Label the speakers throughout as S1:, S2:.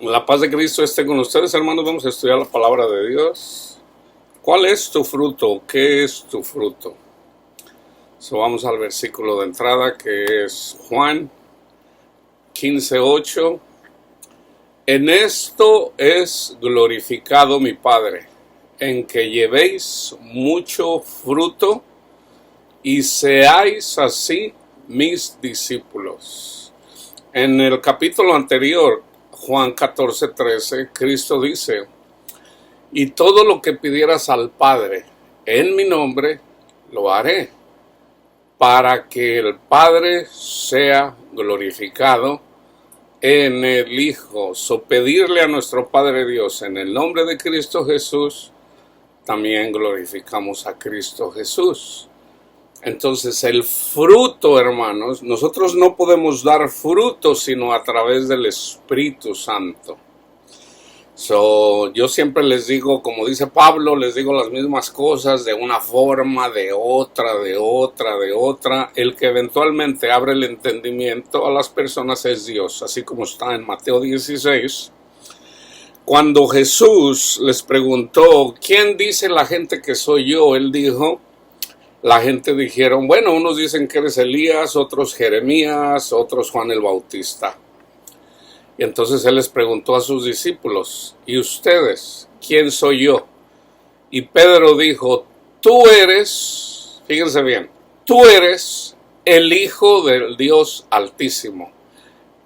S1: La paz de Cristo esté con ustedes, hermanos. Vamos a estudiar la palabra de Dios. ¿Cuál es tu fruto? ¿Qué es tu fruto? Vamos al versículo de entrada, que es Juan 15:8. En esto es glorificado mi Padre, en que llevéis mucho fruto y seáis así mis discípulos. En el capítulo anterior, Juan 14:13, Cristo dice: y todo lo que pidieras al Padre en mi nombre, lo haré, para que el Padre sea glorificado en el Hijo. Pedirle a nuestro Padre Dios en el nombre de Cristo Jesús, también glorificamos a Cristo Jesús. Entonces el fruto, hermanos, nosotros no podemos dar fruto sino a través del Espíritu Santo. Yo siempre les digo, como dice Pablo, les digo las mismas cosas de una forma, de otra. El que eventualmente abre el entendimiento a las personas es Dios, así como está en Mateo 16. Cuando Jesús les preguntó, ¿quién dice la gente que soy yo? Él dijo, la gente dijeron, bueno, unos dicen que eres Elías, otros Jeremías, otros Juan el Bautista. Y entonces él les preguntó a sus discípulos, ¿y ustedes? ¿Quién soy yo? Y Pedro dijo, tú eres, fíjense bien, tú eres el Hijo del Dios Altísimo,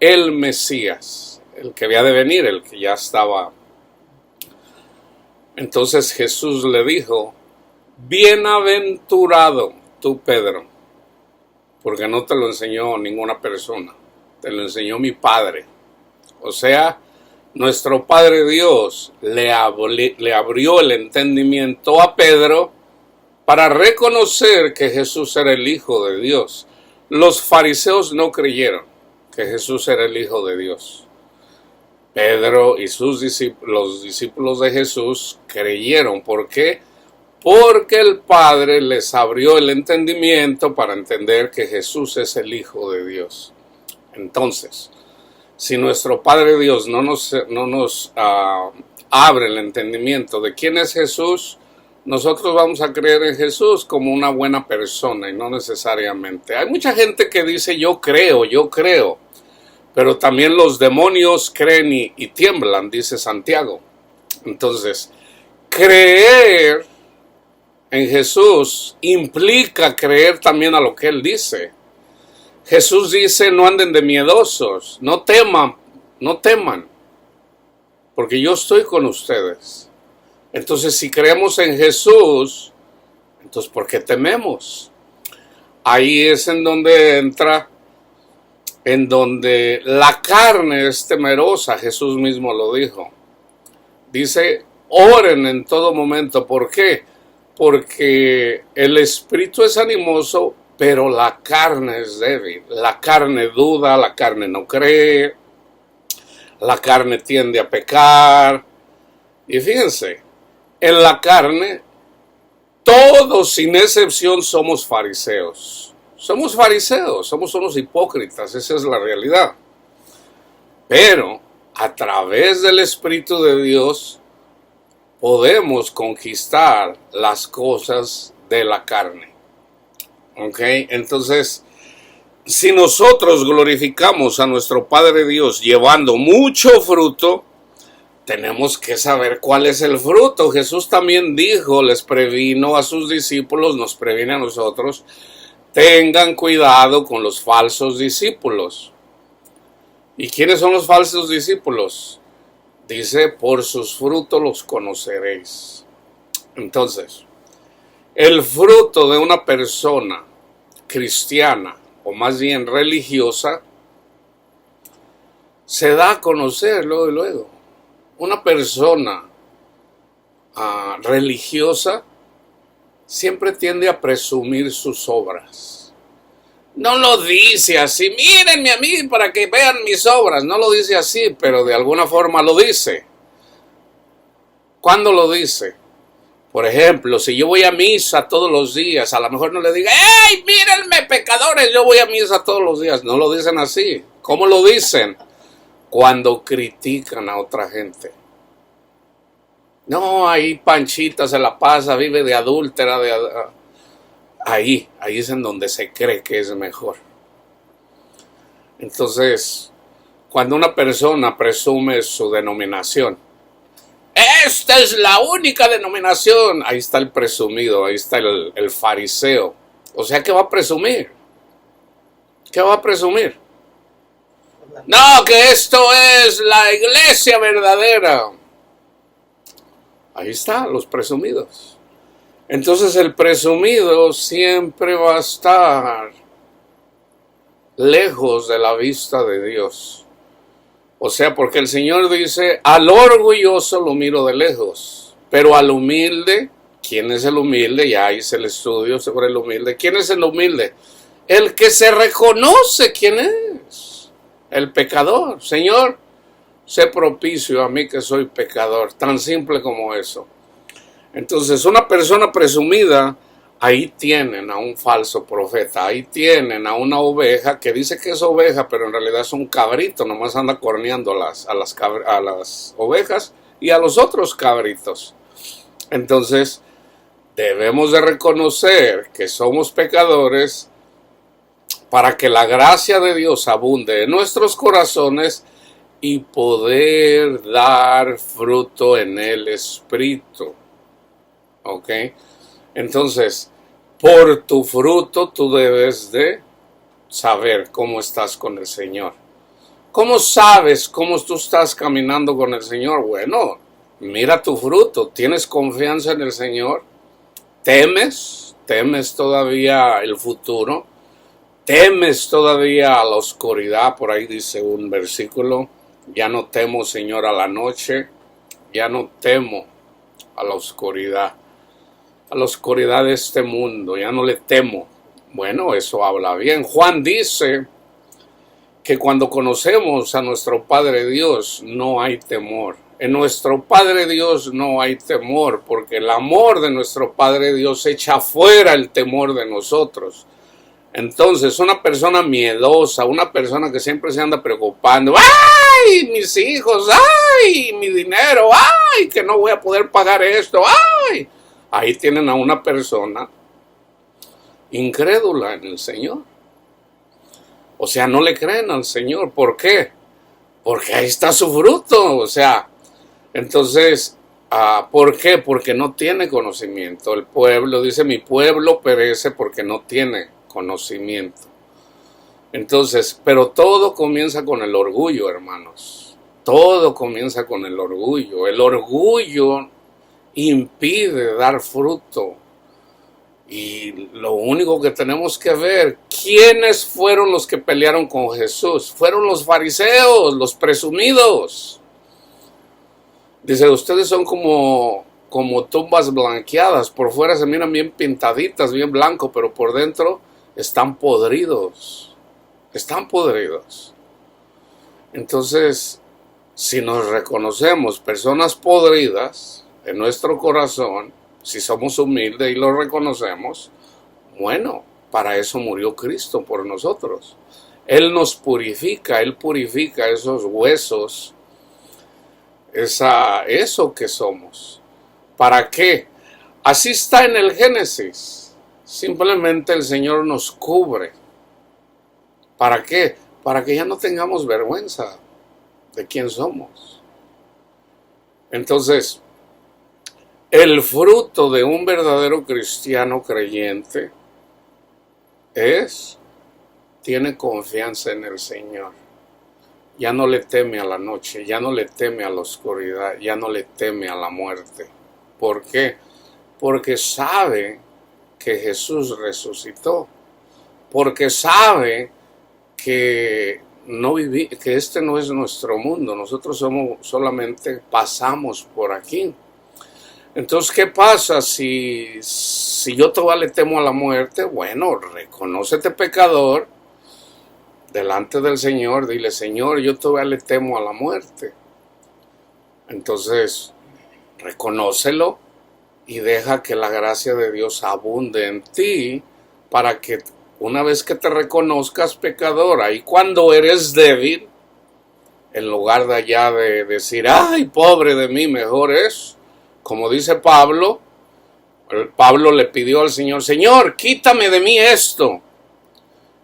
S1: el Mesías, el que había de venir, el que ya estaba. Entonces Jesús le dijo, bienaventurado tú, Pedro, porque no te lo enseñó ninguna persona, te lo enseñó mi Padre. O sea, nuestro Padre Dios le abrió el entendimiento a Pedro para reconocer que Jesús era el Hijo de Dios. Los fariseos no creyeron que Jesús era el Hijo de Dios. Pedro y los discípulos de Jesús creyeron. ¿Por qué? Porque el Padre les abrió el entendimiento para entender que Jesús es el Hijo de Dios. Entonces, si nuestro Padre Dios no nos abre el entendimiento de quién es Jesús, nosotros vamos a creer en Jesús como una buena persona y no necesariamente. Hay mucha gente que dice yo creo, pero también los demonios creen y tiemblan, dice Santiago. Entonces, creer en Jesús implica creer también a lo que Él dice. Jesús dice, no anden de miedosos, no teman, porque yo estoy con ustedes. Entonces, si creemos en Jesús, entonces, ¿por qué tememos? Ahí es en donde entra, en donde la carne es temerosa, Jesús mismo lo dijo. Dice, oren en todo momento. ¿Por qué? Porque el espíritu es animoso, pero la carne es débil. La carne duda, la carne no cree, la carne tiende a pecar. Y fíjense, en la carne, todos sin excepción somos fariseos. Somos unos hipócritas, esa es la realidad. Pero a través del Espíritu de Dios podemos conquistar las cosas de la carne. ¿Ok? Entonces, si nosotros glorificamos a nuestro Padre Dios llevando mucho fruto, tenemos que saber cuál es el fruto. Jesús también dijo, les previno a sus discípulos, nos previene a nosotros, tengan cuidado con los falsos discípulos. ¿Y quiénes son los falsos discípulos? Dice, por sus frutos los conoceréis. Entonces, el fruto de una persona cristiana, o más bien religiosa, se da a conocer luego. Una persona religiosa siempre tiende a presumir sus obras. No lo dice así, mírenme a mí para que vean mis obras. No lo dice así, pero de alguna forma lo dice. ¿Cuándo lo dice? Por ejemplo, si yo voy a misa todos los días, a lo mejor no le diga, ¡hey, mírenme, pecadores! Yo voy a misa todos los días. No lo dicen así. ¿Cómo lo dicen? cuando critican a otra gente. No, ahí Panchita se la pasa, vive de adúltera, ahí es en donde se cree que es mejor. Entonces, cuando una persona presume su denominación, esta es la única denominación, ahí está el presumido, ahí está el fariseo. O sea, ¿qué va a presumir? ¿Qué va a presumir? No, que esto es la iglesia verdadera. Ahí está, los presumidos. Entonces el presumido siempre va a estar lejos de la vista de Dios. O sea, porque el Señor dice, al orgulloso lo miro de lejos, pero al humilde, ¿quién es el humilde? Ya hice el estudio sobre el humilde. ¿Quién es el humilde? El que se reconoce quién es, el pecador. Señor, sé propicio a mí que soy pecador, tan simple como eso. Entonces, una persona presumida, ahí tienen a un falso profeta, ahí tienen a una oveja que dice que es oveja, pero en realidad es un cabrito, nomás anda corneando a las ovejas y a los otros cabritos. Entonces, debemos de reconocer que somos pecadores para que la gracia de Dios abunde en nuestros corazones y poder dar fruto en el Espíritu. ¿Ok? Entonces, por tu fruto tú debes de saber cómo estás con el Señor. ¿Cómo sabes cómo tú estás caminando con el Señor? Bueno, mira tu fruto. ¿Tienes confianza en el Señor? ¿Temes? ¿Temes todavía el futuro? ¿Temes todavía a la oscuridad? Por ahí dice un versículo. Ya no temo, Señor, a la noche. Ya no temo a la oscuridad. A la oscuridad de este mundo. Ya no le temo. Bueno, eso habla bien. Juan dice que cuando conocemos a nuestro Padre Dios no hay temor. En nuestro Padre Dios no hay temor, porque el amor de nuestro Padre Dios echa fuera el temor de nosotros. Entonces, una persona miedosa, una persona que siempre se anda preocupando, ¡ay, mis hijos! ¡Ay, mi dinero! ¡Ay, que no voy a poder pagar esto! ¡Ay! Ahí tienen a una persona incrédula en el Señor. O sea, no le creen al Señor. ¿Por qué? Porque ahí está su fruto. O sea, entonces, ¿por qué? Porque no tiene conocimiento. El pueblo, dice, mi pueblo perece porque no tiene conocimiento. Entonces, pero todo comienza con el orgullo, hermanos. Todo comienza con el orgullo. El orgullo impide dar fruto. Y lo único que tenemos que ver, ¿quiénes fueron los que pelearon con Jesús? Fueron los fariseos, los presumidos. Dice, ustedes son como tumbas blanqueadas, por fuera se miran bien pintaditas, bien blanco, pero por dentro están podridos. Están podridos. Entonces, si nos reconocemos personas podridas en nuestro corazón, si somos humildes y lo reconocemos, bueno, para eso murió Cristo por nosotros. Él nos purifica, Él purifica esos huesos, eso que somos. ¿Para qué? Así está en el Génesis. Simplemente el Señor nos cubre. ¿Para qué? Para que ya no tengamos vergüenza de quién somos. Entonces, el fruto de un verdadero cristiano creyente tiene confianza en el Señor. Ya no le teme a la noche, ya no le teme a la oscuridad, ya no le teme a la muerte. ¿Por qué? Porque sabe que Jesús resucitó. Porque sabe que este no es nuestro mundo. Nosotros solamente pasamos por aquí. Entonces, ¿qué pasa si yo todavía le temo a la muerte? Bueno, reconócete pecador delante del Señor. Dile, Señor, yo todavía le temo a la muerte. Entonces, reconócelo y deja que la gracia de Dios abunde en ti para que una vez que te reconozcas pecador, ahí cuando eres débil, en lugar de allá de decir, ay, pobre de mí, mejor es, como dice Pablo. Pablo le pidió al Señor, Señor, quítame de mí esto.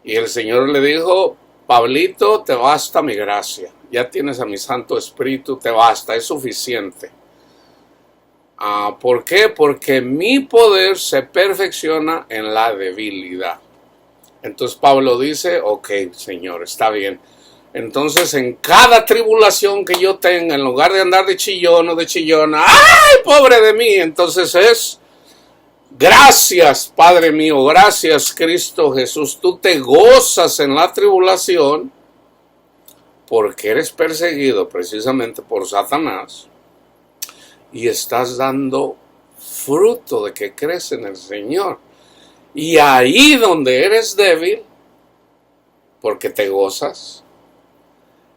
S1: Y el Señor le dijo, Pablito, te basta mi gracia. Ya tienes a mi Santo Espíritu, te basta, es suficiente. ¿Por qué? Porque mi poder se perfecciona en la debilidad. Entonces Pablo dice, ok, Señor, está bien. Entonces en cada tribulación que yo tenga, en lugar de andar de chillón o de chillona, ¡ay, pobre de mí! Entonces es, gracias, Padre mío, gracias, Cristo Jesús. Tú te gozas en la tribulación porque eres perseguido precisamente por Satanás y estás dando fruto de que crees en el Señor. Y ahí donde eres débil, porque te gozas,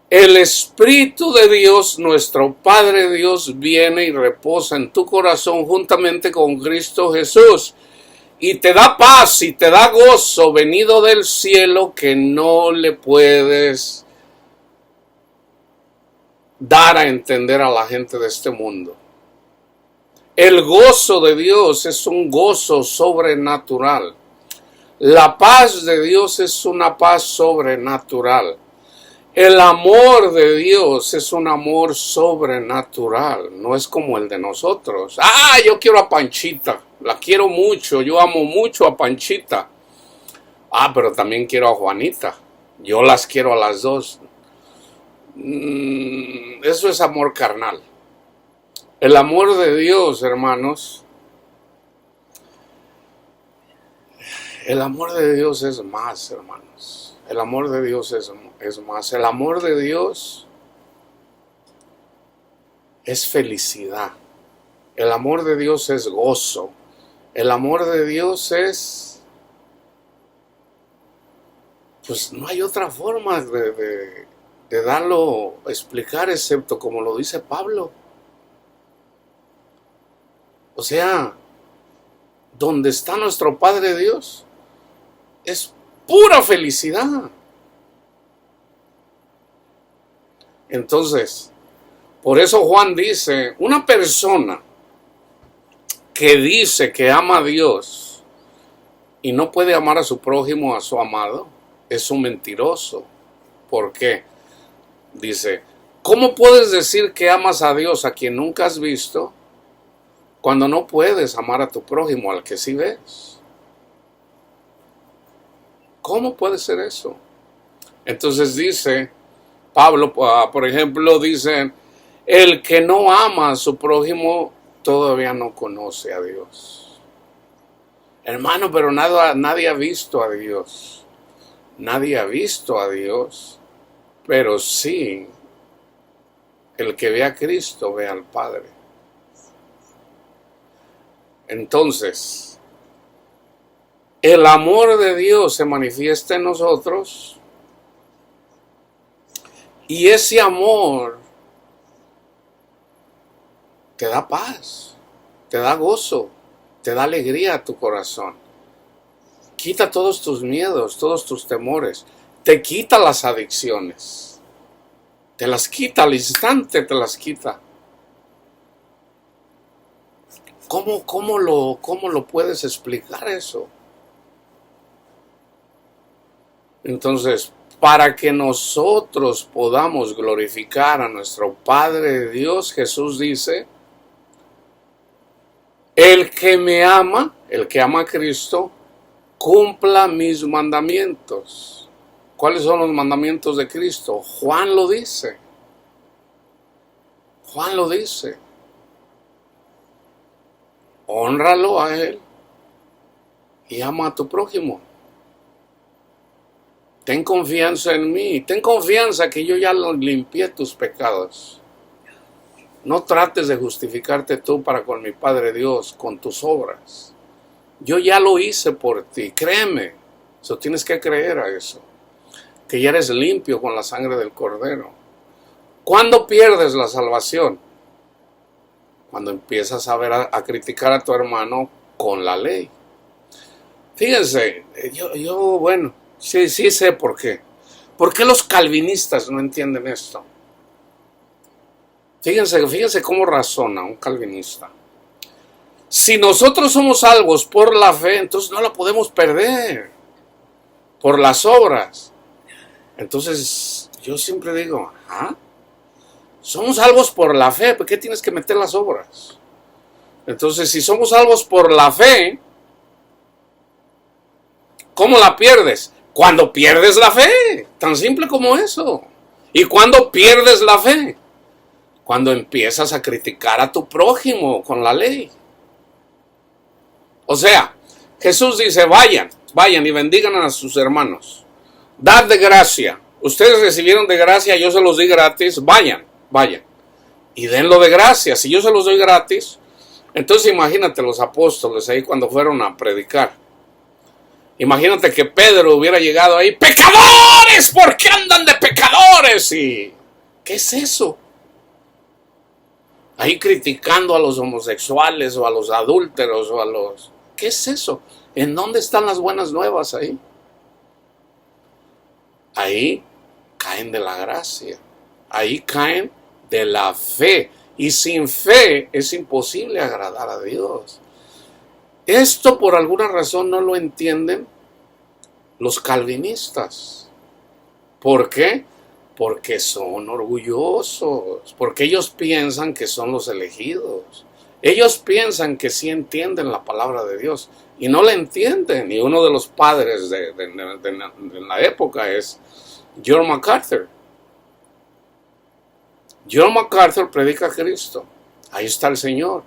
S1: el Espíritu de Dios, nuestro Padre Dios, viene y reposa en tu corazón juntamente con Cristo Jesús. Y te da paz y te da gozo venido del cielo que no le puedes dar a entender a la gente de este mundo. El gozo de Dios es un gozo sobrenatural. La paz de Dios es una paz sobrenatural. El amor de Dios es un amor sobrenatural. No es como el de nosotros. Yo quiero a Panchita. La quiero mucho. Yo amo mucho a Panchita. Pero también quiero a Juanita. Yo las quiero a las dos. Eso es amor carnal. El amor de Dios, hermanos, el amor de Dios es más, hermanos. El amor de Dios es más. El amor de Dios es felicidad. El amor de Dios es gozo. El amor de Dios es, pues no hay otra forma de darlo, explicar, excepto como lo dice Pablo. O sea, donde está nuestro Padre Dios, es pura felicidad. Entonces, por eso Juan dice, una persona que dice que ama a Dios y no puede amar a su prójimo, a su amado, es un mentiroso. ¿Por qué? Dice, ¿cómo puedes decir que amas a Dios a quien nunca has visto cuando no puedes amar a tu prójimo al que sí ves? ¿Cómo puede ser eso? Entonces dice Pablo, por ejemplo, dice, el que no ama a su prójimo todavía no conoce a Dios. Hermano, pero nadie ha visto a Dios. Nadie ha visto a Dios, pero sí, el que ve a Cristo ve al Padre. Entonces, el amor de Dios se manifiesta en nosotros y ese amor te da paz, te da gozo, te da alegría a tu corazón. Quita todos tus miedos, todos tus temores, te quita las adicciones, te las quita al instante, te las quita. ¿Cómo lo puedes explicar eso? Entonces, para que nosotros podamos glorificar a nuestro Padre Dios, Jesús dice, el que me ama, el que ama a Cristo, cumpla mis mandamientos. ¿Cuáles son los mandamientos de Cristo? Juan lo dice. Juan lo dice. Hónralo a Él y ama a tu prójimo. Ten confianza en mí. Ten confianza que yo ya limpié tus pecados. No trates de justificarte tú para con mi Padre Dios con tus obras. Yo ya lo hice por ti. Créeme. Eso tienes que creer a eso. Que ya eres limpio con la sangre del Cordero. ¿Cuándo pierdes la salvación? Cuando empiezas a criticar a tu hermano con la ley. Fíjense, bueno, sí sé por qué. ¿Por qué los calvinistas no entienden esto? Fíjense cómo razona un calvinista. Si nosotros somos salvos por la fe, entonces no la podemos perder por las obras. Entonces yo siempre digo, somos salvos por la fe, ¿por qué tienes que meter las obras? Entonces, si somos salvos por la fe, ¿cómo la pierdes? Cuando pierdes la fe, tan simple como eso. ¿Y cuándo pierdes la fe? Cuando empiezas a criticar a tu prójimo con la ley. O sea, Jesús dice, vayan y bendigan a sus hermanos. Dad de gracia. Ustedes recibieron de gracia, yo se los di gratis, vayan. Y denlo de gracia. Si yo se los doy gratis, entonces imagínate los apóstoles ahí cuando fueron a predicar. Imagínate que Pedro hubiera llegado ahí, ¡pecadores! ¿Por qué andan de pecadores? ¿Y qué es eso? Ahí criticando a los homosexuales o a los adúlteros o a los... ¿Qué es eso? ¿En dónde están las buenas nuevas ahí? Ahí caen de la gracia. Ahí caen de la fe. Y sin fe es imposible agradar a Dios. Esto por alguna razón no lo entienden los calvinistas. ¿Por qué? Porque son orgullosos. Porque ellos piensan que son los elegidos. Ellos piensan que sí entienden la palabra de Dios. Y no la entienden. Y uno de los padres de la época es John MacArthur. John MacArthur predica a Cristo. Ahí está el Señor.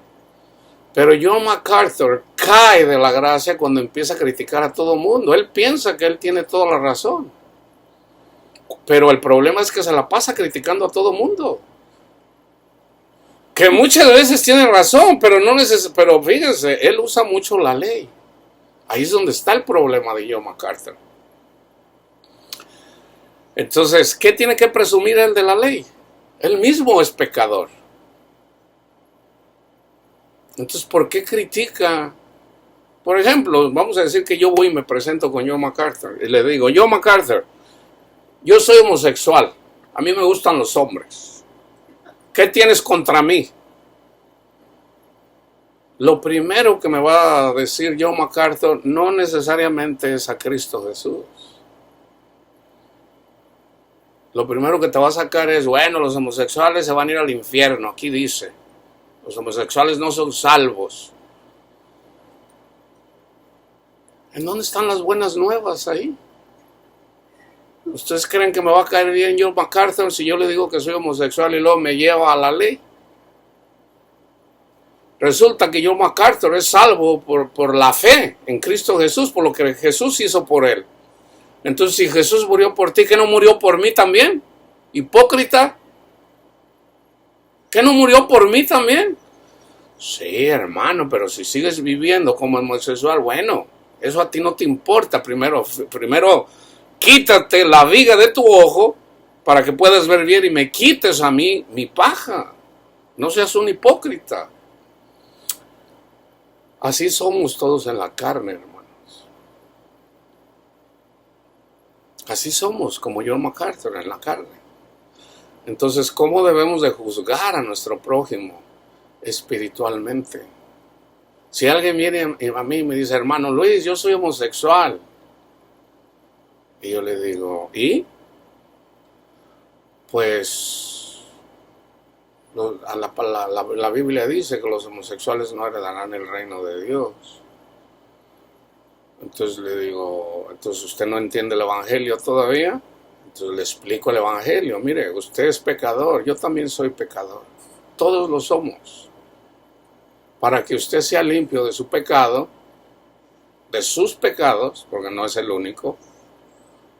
S1: Pero John MacArthur cae de la gracia cuando empieza a criticar a todo mundo. Él piensa que él tiene toda la razón. Pero el problema es que se la pasa criticando a todo mundo. Que muchas veces tiene razón, pero pero fíjense, él usa mucho la ley. Ahí es donde está el problema de John MacArthur. Entonces, ¿qué tiene que presumir él de la ley? Él mismo es pecador. Entonces, ¿por qué critica? Por ejemplo, vamos a decir que yo voy y me presento con John MacArthur y le digo, John MacArthur, yo soy homosexual, a mí me gustan los hombres. ¿Qué tienes contra mí? Lo primero que me va a decir John MacArthur no necesariamente es a Cristo Jesús. Lo primero que te va a sacar es, bueno, los homosexuales se van a ir al infierno, aquí dice. Los homosexuales no son salvos. ¿En dónde están las buenas nuevas ahí? ¿Ustedes creen que me va a caer bien John MacArthur si yo le digo que soy homosexual y luego me lleva a la ley? Resulta que John MacArthur es salvo por la fe en Cristo Jesús, por lo que Jesús hizo por él. Entonces, si Jesús murió por ti, ¿qué no murió por mí también? Hipócrita. ¿Qué no murió por mí también? Sí, hermano, pero si sigues viviendo como homosexual, bueno, eso a ti no te importa. Primero quítate la viga de tu ojo para que puedas ver bien y me quites a mí mi paja. No seas un hipócrita. Así somos todos en la carne, hermanos. Así somos, como John MacArthur, en la carne. Entonces, ¿cómo debemos de juzgar a nuestro prójimo espiritualmente? Si alguien viene a mí y me dice, hermano Luis, yo soy homosexual. Y yo le digo, ¿y? Pues la Biblia dice que los homosexuales no heredarán el reino de Dios. Entonces le digo, entonces usted no entiende el evangelio todavía. Entonces le explico el evangelio. Mire, usted es pecador, yo también soy pecador. Todos lo somos. Para que usted sea limpio de su pecado, de sus pecados, porque no es el único,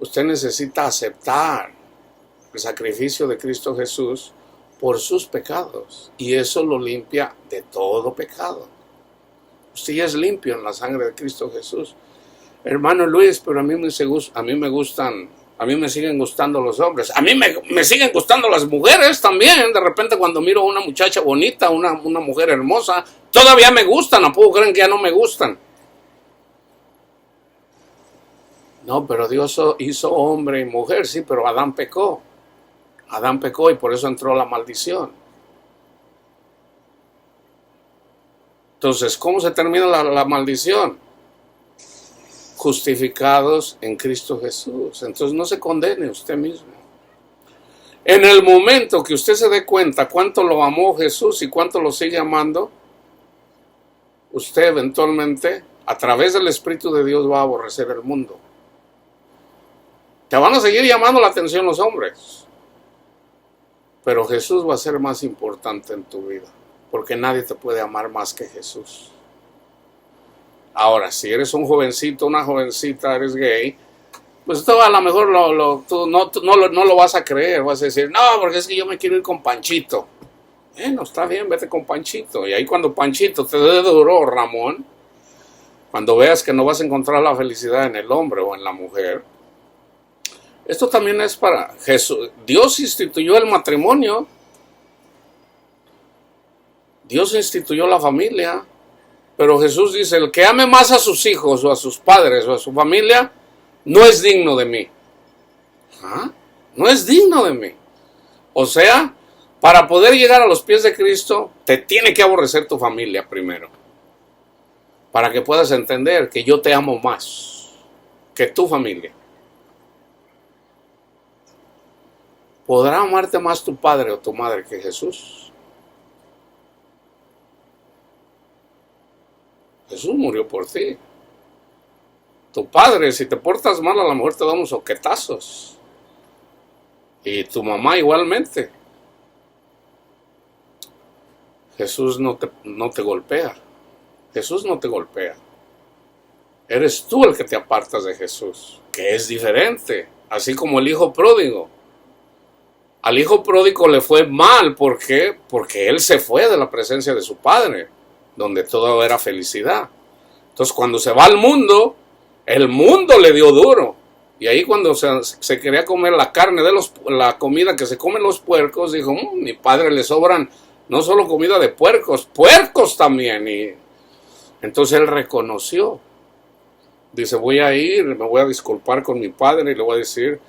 S1: usted necesita aceptar el sacrificio de Cristo Jesús por sus pecados. Y eso lo limpia de todo pecado. Usted ya es limpio en la sangre de Cristo Jesús. Hermano Luis, pero a mí me siguen gustando los hombres. A mí me siguen gustando las mujeres también. De repente cuando miro a una muchacha bonita, una mujer hermosa, todavía me gustan. ¿A poco creen que ya no me gustan? No, pero Dios hizo hombre y mujer, sí, pero Adán pecó. Adán pecó y por eso entró la maldición. Entonces, ¿cómo se termina la maldición? Justificados en Cristo Jesús. Entonces no se condene usted mismo. En el momento que usted se dé cuenta cuánto lo amó Jesús y cuánto lo sigue amando, usted eventualmente, a través del Espíritu de Dios, va a aborrecer el mundo. Te van a seguir llamando la atención los hombres, pero Jesús va a ser más importante en tu vida, porque nadie te puede amar más que Jesús. Ahora, si eres un jovencito, una jovencita, eres gay, pues tú a lo mejor tú no lo vas a creer, vas a decir, no, porque es que yo me quiero ir con Panchito. No, está bien, vete con Panchito. Y ahí cuando Panchito te dé duro, Ramón, cuando veas que no vas a encontrar la felicidad en el hombre o en la mujer, esto también es para Jesús. Dios instituyó el matrimonio, Dios instituyó la familia, pero Jesús dice, el que ame más a sus hijos o a sus padres o a su familia, no es digno de mí. ¿Ah? No es digno de mí. O sea, para poder llegar a los pies de Cristo, te tiene que aborrecer tu familia primero. Para que puedas entender que yo te amo más que tu familia. ¿Podrá amarte más tu padre o tu madre que Jesús? Jesús murió por ti. Tu padre, si te portas mal, a lo mejor te da unos soquetazos. Y tu mamá igualmente. Jesús no te golpea. Jesús no te golpea. Eres tú el que te apartas de Jesús, que es diferente. Así como el hijo pródigo. Al hijo pródigo le fue mal. ¿Por qué? Porque él se fue de la presencia de su padre, donde todo era felicidad. Entonces cuando se va al mundo, el mundo le dio duro. Y ahí cuando se quería comer la carne de la comida que se comen los puercos, dijo, mi padre le sobran no solo comida de puercos, puercos también. Y entonces él reconoció. Dice, voy a ir, me voy a disculpar con mi padre y le voy a decir,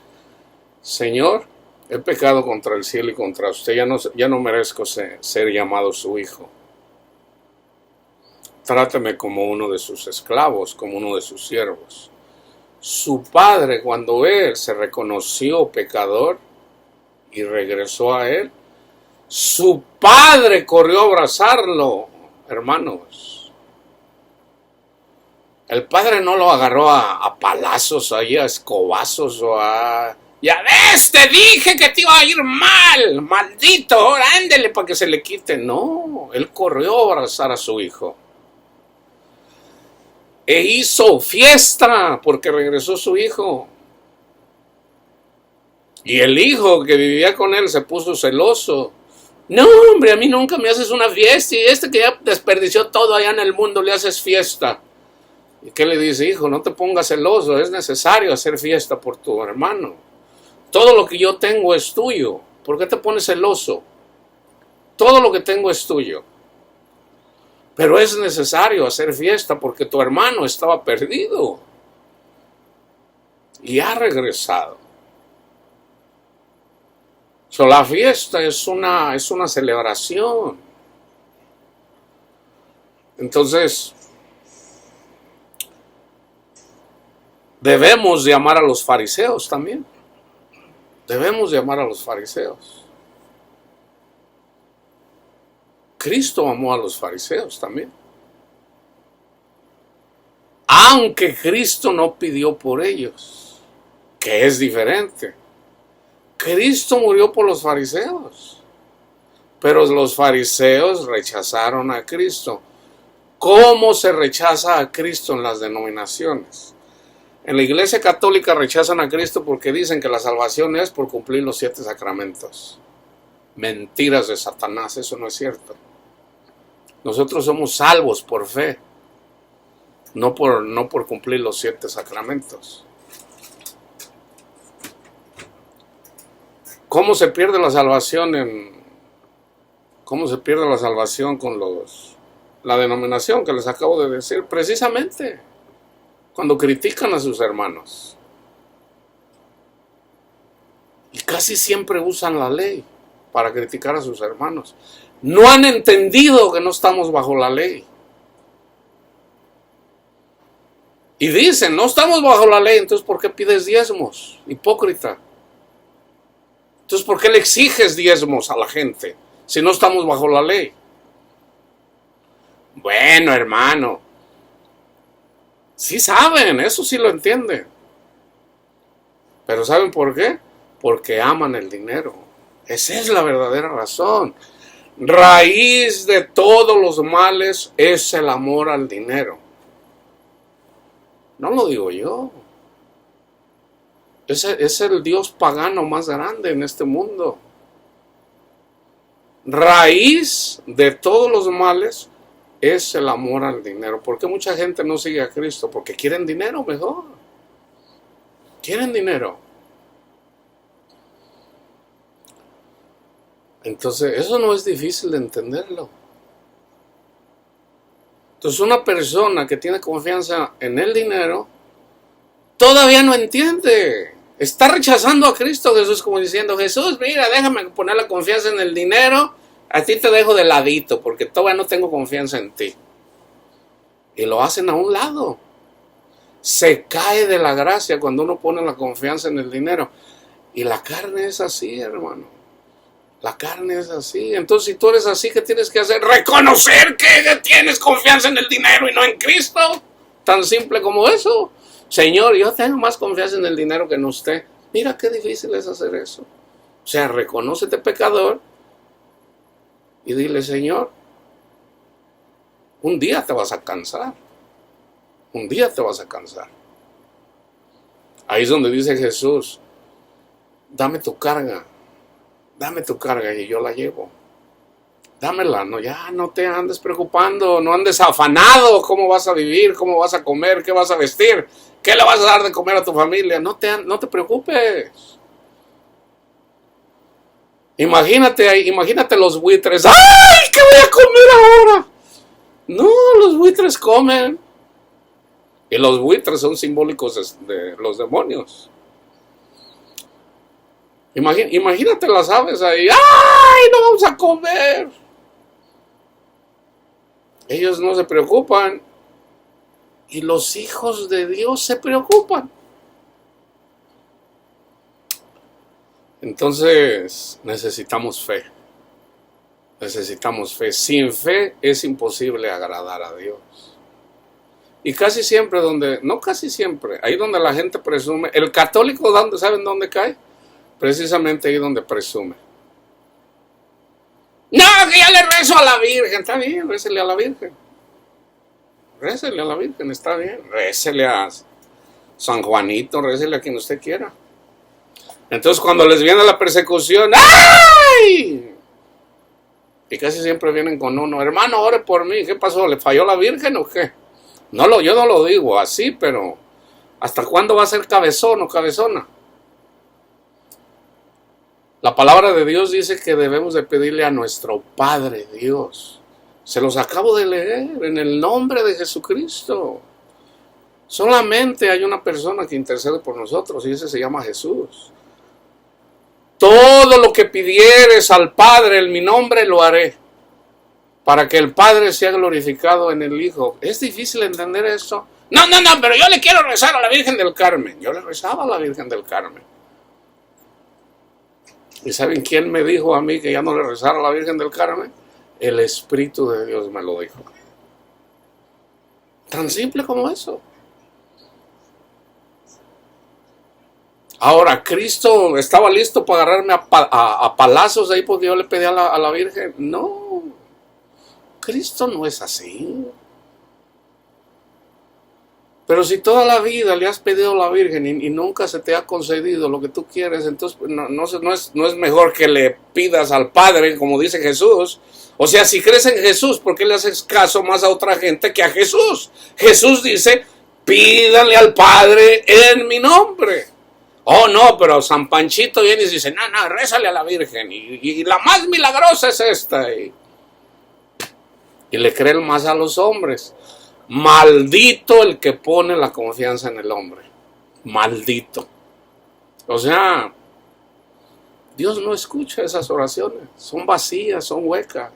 S1: Señor, he pecado contra el cielo y contra usted, ya no merezco ser llamado su hijo. Tráteme como uno de sus esclavos, como uno de sus siervos. Su padre, cuando él se reconoció pecador y regresó a él, su padre corrió a abrazarlo, hermanos. El padre no lo agarró a palazos, ahí a escobazos o a... Ya ves, te dije que te iba a ir mal, maldito, ahora ándele para que se le quite. No, él corrió a abrazar a su hijo. E hizo fiesta porque regresó su hijo. Y el hijo que vivía con él se puso celoso. No, hombre, a mí nunca me haces una fiesta y que ya desperdició todo allá en el mundo le haces fiesta. ¿Y qué le dice? Hijo, no te pongas celoso, es necesario hacer fiesta por tu hermano. Todo lo que yo tengo es tuyo. ¿Por qué te pones celoso? Todo lo que tengo es tuyo. Pero es necesario hacer fiesta porque tu hermano estaba perdido y ha regresado. La fiesta es una celebración. Entonces, debemos de amar a los fariseos también. Debemos de amar a los fariseos. Cristo amó a los fariseos también. Aunque Cristo no pidió por ellos, que es diferente. Cristo murió por los fariseos, pero los fariseos rechazaron a Cristo. ¿Cómo se rechaza a Cristo en las denominaciones? En la Iglesia Católica rechazan a Cristo porque dicen que la salvación es por cumplir los 7 sacramentos. Mentiras de Satanás, eso no es cierto. Nosotros somos salvos por fe, no por cumplir los 7 sacramentos. ¿Cómo se pierde la salvación con la denominación que les acabo de decir? Precisamente cuando critican a sus hermanos. Y casi siempre usan la ley para criticar a sus hermanos. No han entendido que no estamos bajo la ley. Y dicen, no estamos bajo la ley, entonces ¿por qué pides diezmos? Hipócrita. Entonces ¿por qué le exiges diezmos a la gente si no estamos bajo la ley? Bueno, hermano, sí saben, eso sí lo entienden. Pero ¿saben por qué? Porque aman el dinero. Esa es la verdadera razón. Raíz de todos los males es el amor al dinero. No lo digo yo. Es el Dios pagano más grande en este mundo. Raíz de todos los males es el amor al dinero. ¿Por qué mucha gente no sigue a Cristo? Porque quieren dinero mejor. Quieren dinero. Entonces, eso no es difícil de entenderlo. Entonces, una persona que tiene confianza en el dinero todavía no entiende. Está rechazando a Cristo Jesús, como diciendo, Jesús, mira, déjame poner la confianza en el dinero, a ti te dejo de ladito, porque todavía no tengo confianza en ti. Y lo hacen a un lado. Se cae de la gracia cuando uno pone la confianza en el dinero. Y la carne es así, hermano. La carne es así. Entonces, si tú eres así, ¿qué tienes que hacer? Reconocer que tienes confianza en el dinero y no en Cristo. Tan simple como eso. Señor, yo tengo más confianza en el dinero que en usted. Mira qué difícil es hacer eso. O sea, reconócete pecador y dile, Señor, un día te vas a cansar. Un día te vas a cansar. Ahí es donde dice Jesús, dame tu carga y yo la llevo. Dámela, no, ya no te andes preocupando, no andes afanado, cómo vas a vivir, cómo vas a comer, qué vas a vestir, qué le vas a dar de comer a tu familia, no te preocupes. Imagínate los buitres, ¡ay! ¿Qué voy a comer ahora? No, los buitres comen. Y los buitres son simbólicos de los demonios. Imagínate las aves ahí, ¡ay! No vamos a comer. Ellos no se preocupan. Y los hijos de Dios se preocupan. Entonces, necesitamos fe. Necesitamos fe. Sin fe es imposible agradar a Dios. Y casi siempre no casi siempre, ahí donde la gente presume, el católico, ¿saben dónde cae? Precisamente ahí donde presume. No, que ya le rezo a la Virgen. Está bien, récele a la Virgen. Récele a la Virgen, está bien. Récele a San Juanito, récele a quien usted quiera. Entonces cuando les viene la persecución, ¡ay! Y casi siempre vienen con uno, hermano, ore por mí. ¿Qué pasó? ¿Le falló la Virgen o qué? Yo no lo digo así, pero ¿hasta cuándo va a ser cabezón o cabezona? La palabra de Dios dice que debemos de pedirle a nuestro Padre Dios. Se los acabo de leer en el nombre de Jesucristo. Solamente hay una persona que intercede por nosotros y ese se llama Jesús. Todo lo que pidieres al Padre en mi nombre lo haré, para que el Padre sea glorificado en el Hijo. ¿Es difícil entender eso? No, pero yo le quiero rezar a la Virgen del Carmen. Yo le rezaba a la Virgen del Carmen. ¿Y saben quién me dijo a mí que ya no le rezara a la Virgen del Carmen? El Espíritu de Dios me lo dijo. Tan simple como eso. Ahora, ¿Cristo estaba listo para agarrarme a palazos ahí porque yo le pedí a la Virgen? No, Cristo no es así. Pero si toda la vida le has pedido a la Virgen y nunca se te ha concedido lo que tú quieres, entonces no es mejor que le pidas al Padre, como dice Jesús. O sea, si crees en Jesús, ¿por qué le haces caso más a otra gente que a Jesús? Jesús dice, pídanle al Padre en mi nombre. Oh, no, pero San Panchito viene y dice, no, rézale a la Virgen. Y la más milagrosa es esta. Y le creen más a los hombres. Maldito el que pone la confianza en el hombre. Maldito. O sea, Dios no escucha esas oraciones. Son vacías, son huecas.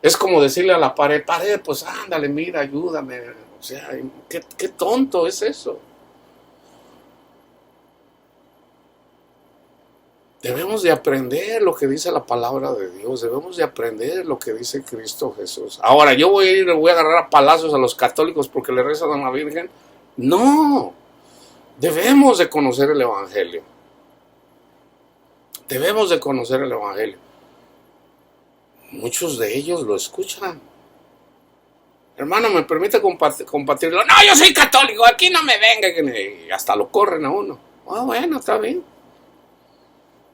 S1: Es como decirle a la pared, pues ándale, mira, ayúdame. O sea, qué tonto es eso. Debemos de aprender lo que dice la palabra de Dios. Debemos de aprender lo que dice Cristo Jesús. Ahora, yo voy a agarrar a palazos a los católicos porque le rezan a la Virgen. No. Debemos de conocer el Evangelio. Debemos de conocer el Evangelio. Muchos de ellos lo escuchan. Hermano, ¿me permite compartirlo? No, yo soy católico, aquí no me venga. Y hasta lo corren a uno. Ah, bueno, está bien.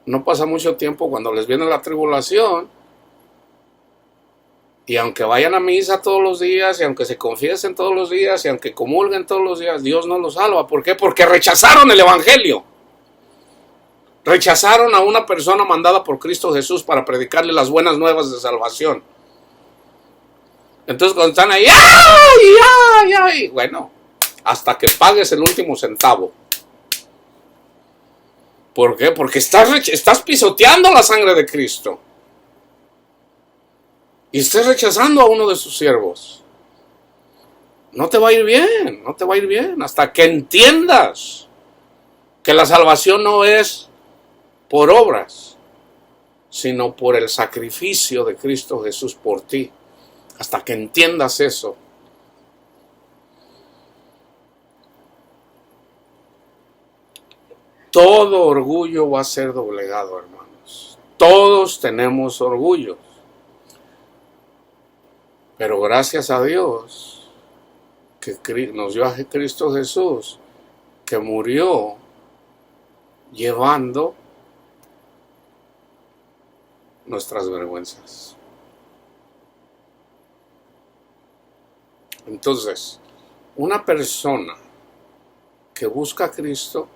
S1: No pasa mucho tiempo cuando les viene la tribulación. Y aunque vayan a misa todos los días, y aunque se confiesen todos los días, y aunque comulguen todos los días, Dios no los salva. ¿Por qué? Porque rechazaron el Evangelio. Rechazaron a una persona mandada por Cristo Jesús para predicarle las buenas nuevas de salvación. Entonces cuando están ahí, ¡ay, ay, ay! Bueno, hasta que pagues el último centavo. ¿Por qué? Porque estás pisoteando la sangre de Cristo. Y estás rechazando a uno de sus siervos. No te va a ir bien, no te va a ir bien. Hasta que entiendas que la salvación no es por obras, sino por el sacrificio de Cristo Jesús por ti. Hasta que entiendas eso. Todo orgullo va a ser doblegado, hermanos. Todos tenemos orgullo. Pero gracias a Dios que nos dio a Cristo Jesús, que murió llevando nuestras vergüenzas. Entonces, una persona que busca a Cristo,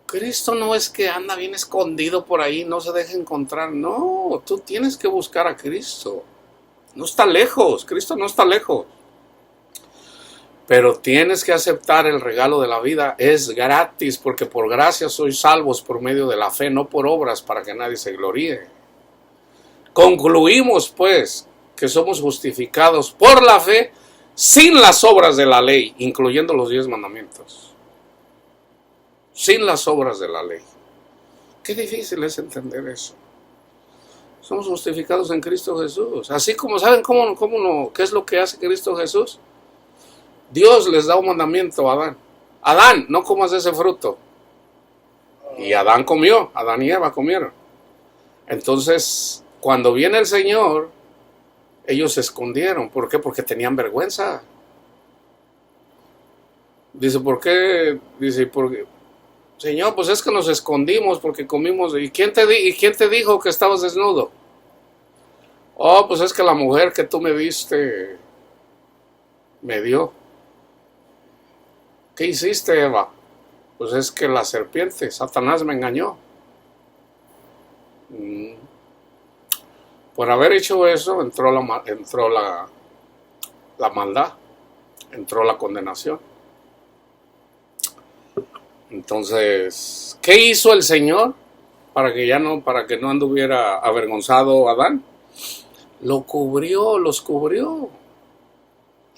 S1: Cristo no es que anda bien escondido por ahí, no se deja encontrar. No, tú tienes que buscar a Cristo. No está lejos, Cristo no está lejos. Pero tienes que aceptar el regalo de la vida. Es gratis, porque por gracia sois salvos por medio de la fe, no por obras para que nadie se gloríe. Concluimos, pues, que somos justificados por la fe sin las obras de la ley, incluyendo los 10 mandamientos. Sin las obras de la ley. Qué difícil es entender eso. Somos justificados en Cristo Jesús. Así como, ¿saben qué es lo que hace Cristo Jesús? Dios les da un mandamiento a Adán. Adán, no comas de ese fruto. Y Adán comió, Adán y Eva comieron. Entonces, cuando viene el Señor, ellos se escondieron. ¿Por qué? Porque tenían vergüenza. Dice, ¿por qué? Dice, porque, Señor, pues es que nos escondimos porque comimos. ¿Y quién te dijo que estabas desnudo? Oh, pues es que la mujer que tú me diste me dio. ¿Qué hiciste, Eva? Pues es que la serpiente, Satanás me engañó. Por haber hecho eso, entró la maldad, entró la condenación. Entonces, ¿qué hizo el Señor para que no anduviera avergonzado Adán? Los cubrió.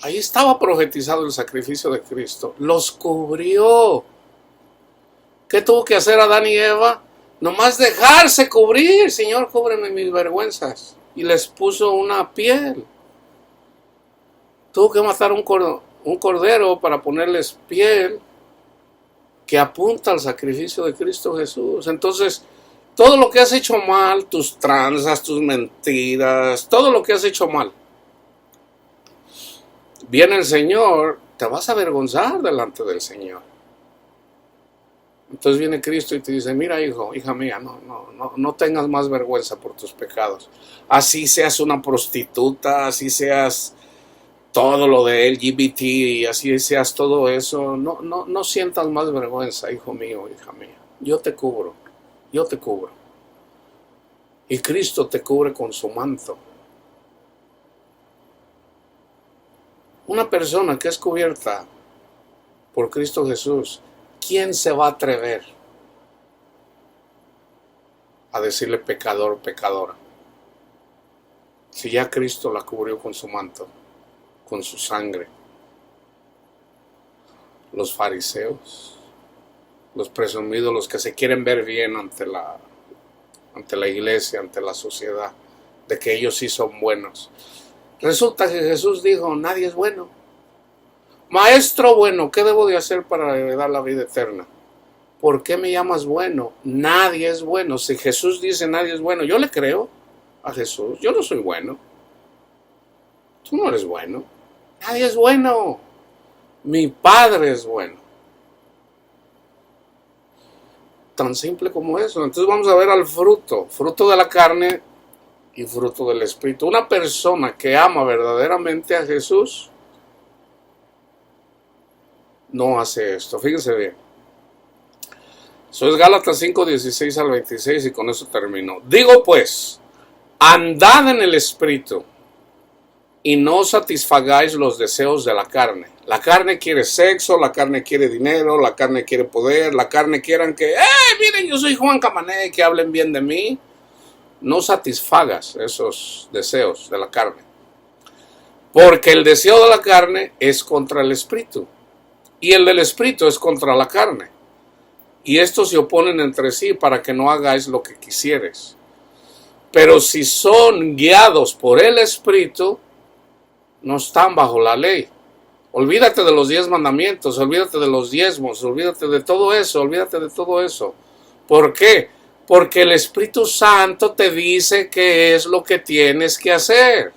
S1: Ahí estaba profetizado el sacrificio de Cristo. Los cubrió. ¿Qué tuvo que hacer Adán y Eva? Nomás dejarse cubrir. Señor, cúbreme mis vergüenzas. Y les puso una piel. Tuvo que matar un cordero para ponerles piel que apunta al sacrificio de Cristo Jesús. Entonces, todo lo que has hecho mal, tus tranzas, tus mentiras, todo lo que has hecho mal, viene el Señor, te vas a avergonzar delante del Señor. Entonces viene Cristo y te dice, mira, hijo, hija mía, no tengas más vergüenza por tus pecados. Así seas una prostituta, así seas todo lo de LGBT, así seas todo eso, no sientas más vergüenza, hijo mío, hija mía. Yo te cubro. Y Cristo te cubre con su manto. Una persona que es cubierta por Cristo Jesús, ¿quién se va a atrever a decirle pecador, pecadora? Si ya Cristo la cubrió con su manto. con su sangre. Los fariseos, los presumidos, los que se quieren ver bien ante la iglesia, ante la sociedad, de que ellos sí son buenos. Resulta que Jesús dijo, nadie es bueno. Maestro bueno, ¿qué debo de hacer para heredar la vida eterna? ¿Por qué me llamas bueno? Nadie es bueno. Si Jesús dice nadie es bueno, yo le creo a Jesús. Yo no soy bueno. Tú no eres bueno. Nadie es bueno. Mi Padre es bueno. Tan simple como eso. Entonces vamos a ver al fruto. Fruto de la carne y fruto del Espíritu. Una persona que ama verdaderamente a Jesús no hace esto. Fíjense bien. Eso es Gálatas 5, 16 al 26 y con eso termino. Digo pues, andad en el Espíritu y no satisfagáis los deseos de la carne. La carne quiere sexo, la carne quiere dinero, la carne quiere poder, la carne quieren que, miren, yo soy Juan Camané, que hablen bien de mí. No satisfagas esos deseos de la carne. Porque el deseo de la carne es contra el Espíritu. Y el del Espíritu es contra la carne. Y estos se oponen entre sí para que no hagáis lo que quisieres. Pero si son guiados por el Espíritu, no están bajo la ley. Olvídate de los 10 mandamientos, olvídate de los diezmos, olvídate de todo eso, olvídate de todo eso. ¿Por qué? Porque el Espíritu Santo te dice qué es lo que tienes que hacer.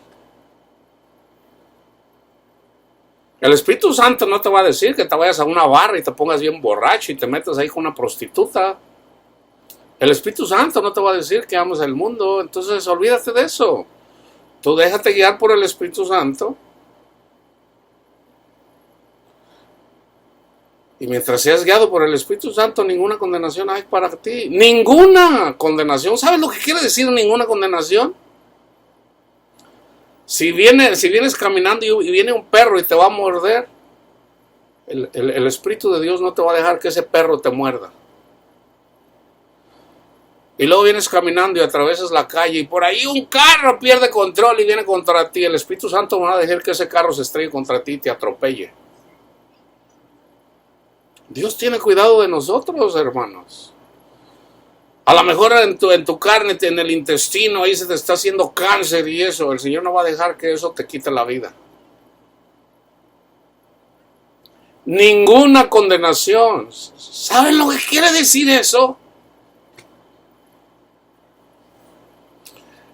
S1: El Espíritu Santo no te va a decir que te vayas a una barra y te pongas bien borracho y te metas ahí con una prostituta. El Espíritu Santo no te va a decir que ames el mundo. Entonces olvídate de eso. Tú déjate guiar por el Espíritu Santo. Y mientras seas guiado por el Espíritu Santo, ninguna condenación hay para ti. ¡Ninguna condenación! ¿Sabes lo que quiere decir ninguna condenación? Si vienes caminando y viene un perro y te va a morder, el Espíritu de Dios no te va a dejar que ese perro te muerda. Y luego vienes caminando y atravesas la calle y por ahí un carro pierde control y viene contra ti. El Espíritu Santo va a dejar que ese carro se estrelle contra ti y te atropelle. Dios tiene cuidado de nosotros, hermanos. A lo mejor en tu carne, en el intestino, ahí se te está haciendo cáncer y eso. El Señor no va a dejar que eso te quite la vida. Ninguna condenación. ¿Saben lo que quiere decir eso?